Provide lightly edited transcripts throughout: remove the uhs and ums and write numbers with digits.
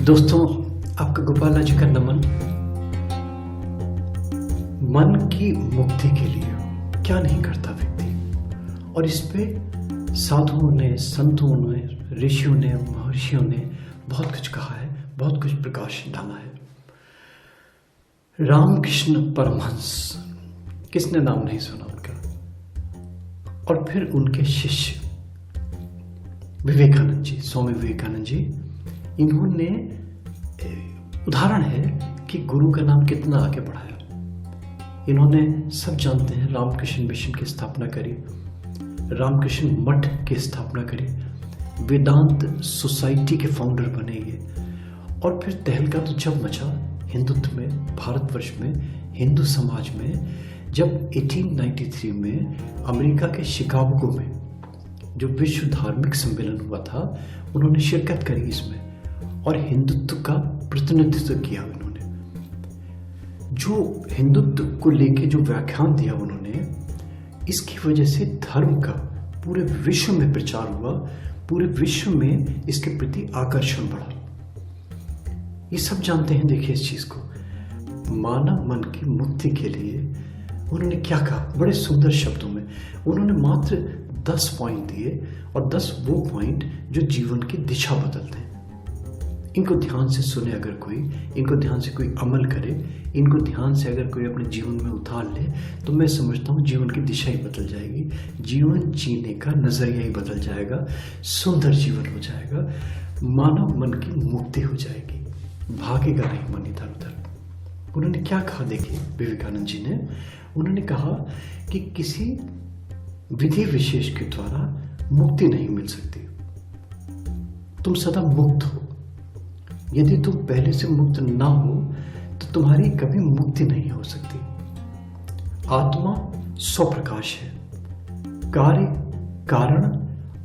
दोस्तों, आपका गोपाला जी का नमन। मन की मुक्ति के लिए क्या नहीं करता व्यक्ति, और इस पे साधुओं ने, संतों ने, ऋषियों ने, महर्षियों ने बहुत कुछ कहा है, बहुत कुछ प्रकाश डाला है। रामकृष्ण परमहंस, किसने नाम नहीं सुना उनका। और फिर उनके शिष्य विवेकानंद जी, स्वामी विवेकानंद जी, इन्होंने उदाहरण है कि गुरु का नाम कितना आगे बढ़ाया। इन्होंने, सब जानते हैं, रामकृष्ण मिशन की स्थापना करी, रामकृष्ण मठ की स्थापना करी, वेदांत सोसाइटी के फाउंडर बने ये। और फिर तहलका तो जब मचा हिंदुत्व में, भारतवर्ष में, हिंदू समाज में, जब 1893 में अमेरिका के शिकागो में जो विश्व धार्मिक सम्मेलन हुआ था, उन्होंने शिरकत करी इसमें और हिंदुत्व का प्रतिनिधित्व किया। उन्होंने जो हिंदुत्व को लेके जो व्याख्यान दिया उन्होंने, इसकी वजह से धर्म का पूरे विश्व में प्रचार हुआ, पूरे विश्व में इसके प्रति आकर्षण बढ़ा। ये सब जानते हैं। देखिए इस चीज को, मानव मन की मुक्ति के लिए उन्होंने क्या कहा, बड़े सुंदर शब्दों में उन्होंने मात्र 10 पॉइंट दिए, और 10 वो पॉइंट जो जीवन की दिशा बदलते हैं। इनको ध्यान से सुने अगर कोई, इनको ध्यान से कोई अमल करे, इनको ध्यान से अगर कोई अपने जीवन में उतार ले, तो मैं समझता हूँ जीवन की दिशा ही बदल जाएगी, जीवन जीने का नजरिया ही बदल जाएगा, सुंदर जीवन हो जाएगा, मानव मन की मुक्ति हो जाएगी, भागेगा नहीं मन इधर उधर। उन्होंने क्या कहा, देखिए विवेकानंद जी ने, उन्होंने कहा कि किसी विधि विशेष के द्वारा मुक्ति नहीं मिल सकती। तुम सदा मुक्त हो। यदि तुम पहले से मुक्त ना हो तो तुम्हारी कभी मुक्ति नहीं हो सकती। आत्मा स्वप्रकाश है, कार्य कारण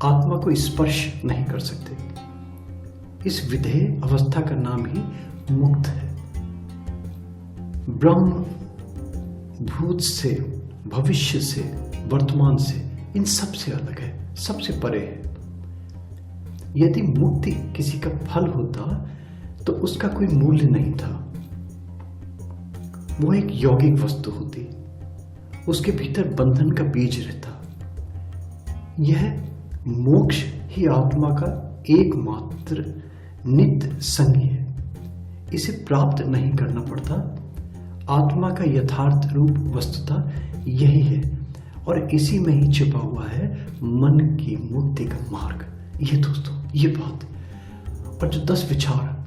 आत्मा को स्पर्श नहीं कर सकते। इस विधेय अवस्था का नाम ही मुक्त है। ब्रह्म भूत से, भविष्य से, वर्तमान से, इन सब से अलग है, सबसे परे है। यदि मुक्ति किसी का फल होता तो उसका कोई मूल्य नहीं था, वो एक यौगिक वस्तु होती, उसके भीतर बंधन का बीज रहता। यह मोक्ष ही आत्मा का एकमात्र नित्य संगी है। इसे प्राप्त नहीं करना पड़ता। आत्मा का यथार्थ रूप वस्तुतः यही है, और इसी में ही छिपा हुआ है मन की मुक्ति का मार्ग। ये दोस्तों, ये बात, और जो 10 विचार,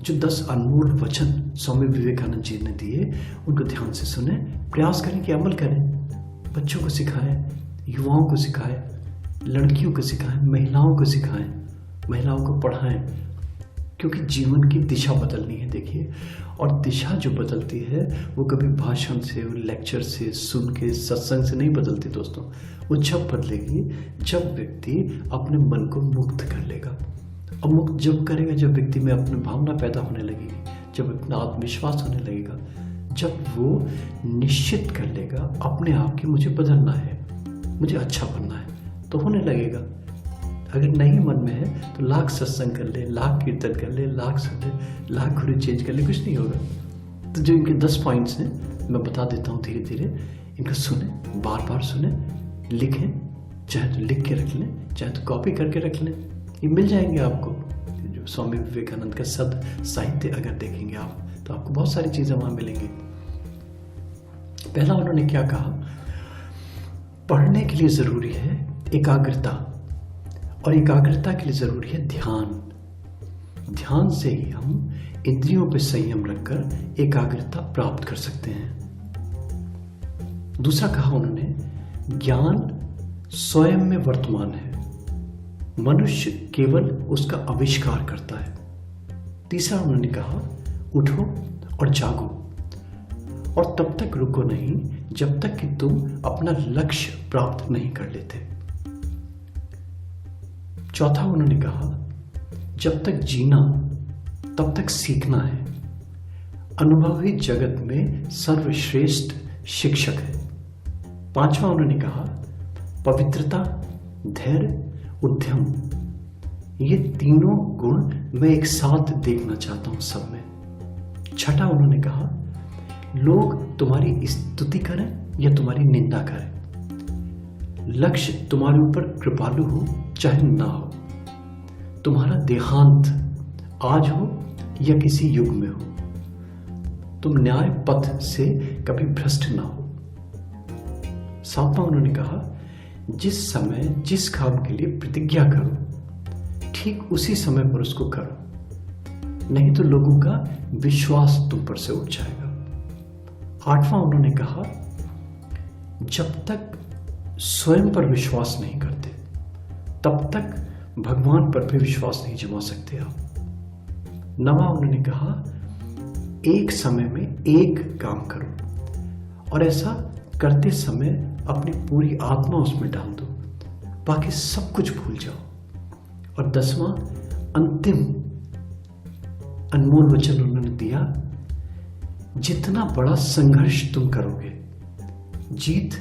जो 10 अनमोल वचन स्वामी विवेकानंद जी ने दिए, उनको ध्यान से सुने, प्रयास करें कि अमल करें। बच्चों को सिखाएं, युवाओं को सिखाएं, लड़कियों को सिखाएं, महिलाओं को सिखाएं, महिलाओं को पढ़ाएं, क्योंकि जीवन की दिशा बदलनी है। देखिए, और दिशा जो बदलती है वो कभी भाषण से, लेक्चर से, सुन के, सत्संग से नहीं बदलती दोस्तों। वो जब बदलेगी जब व्यक्ति अपने मन को मुक्त कर लेगा। और मुक्त जब करेगा जब व्यक्ति में अपनी भावना पैदा होने लगेगी, जब अपना आत्मविश्वास होने लगेगा, जब वो निश्चित कर लेगा अपने आप की मुझे बदलना है, मुझे अच्छा बनना है, तो होने लगेगा। अगर नहीं मन में है तो लाख सत्संग कर ले, लाख कीर्तन कर ले, लाख सुन ले, लाख गुरु चेंज कर ले, कुछ नहीं होगा। तो जो इनके 10 पॉइंट्स हैं मैं बता देता हूँ धीरे धीरे, इनको सुने, बार बार सुने, लिखें, चाहे तो लिख के रख लें, चाहे तो कॉपी करके रख लें, ये मिल जाएंगे आपको। जो स्वामी विवेकानंद का सद साहित्य अगर देखेंगे आप तो आपको बहुत सारी चीजें वहां मिलेंगी। पहला उन्होंने क्या कहा, पढ़ने के लिए जरूरी है एकाग्रता, और एकाग्रता के लिए जरूरी है ध्यान। ध्यान से ही हम इंद्रियों पर संयम रखकर एकाग्रता प्राप्त कर सकते हैं। दूसरा कहा उन्होंने, ज्ञान स्वयं में वर्तमान है, मनुष्य केवल उसका आविष्कार करता है। तीसरा उन्होंने कहा, उठो और जागो, और तब तक रुको नहीं जब तक कि तुम अपना लक्ष्य प्राप्त नहीं कर लेते। चौथा उन्होंने कहा, जब तक जीना तब तक सीखना है। अनुभव ही जगत में सर्वश्रेष्ठ शिक्षक है। पांचवा उन्होंने कहा, पवित्रता, धैर्य, उद्यम, ये तीनों गुण मैं एक साथ देखना चाहता हूं सब में। छठा उन्होंने कहा, लोग तुम्हारी स्तुति करें या तुम्हारी निंदा करें, लक्ष्य तुम्हारे ऊपर कृपालु हो चाहे ना हो, तुम्हारा देहांत आज हो या किसी युग में हो, तुम न्याय पथ से कभी भ्रष्ट ना हो। सातवां उन्होंने कहा, जिस समय जिस काम के लिए प्रतिज्ञा करो ठीक उसी समय पर उसको करो, नहीं तो लोगों का विश्वास तुम पर से उठ जाएगा। आठवां उन्होंने कहा, जब तक स्वयं पर विश्वास नहीं करते तब तक भगवान पर भी विश्वास नहीं जमा सकते आप। नवा उन्होंने कहा, एक समय में एक काम करो और ऐसा करते समय अपनी पूरी आत्मा उसमें डाल दो, बाकी सब कुछ भूल जाओ। और दसवां अंतिम अनमोल वचन उन्होंने दिया, जितना बड़ा संघर्ष तुम करोगे जीत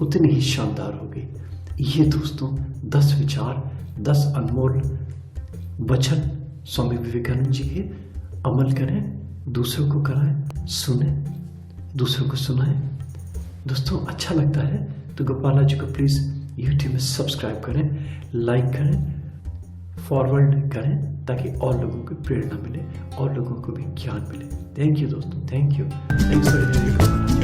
उतनी ही शानदार होगी। ये दोस्तों 10 विचार, 10 अनमोल वचन स्वामी विवेकानंद जी के। अमल करें, दूसरों को कराएं, सुने, दूसरों को सुनाएं। दोस्तों अच्छा लगता है तो गोपाला जी को प्लीज़ यूट्यूब में सब्सक्राइब करें, लाइक करें, फॉरवर्ड करें, ताकि और लोगों को प्रेरणा मिले और लोगों को भी ज्ञान मिले। थैंक यू दोस्तों, थैंक यू, थैंक्स फॉर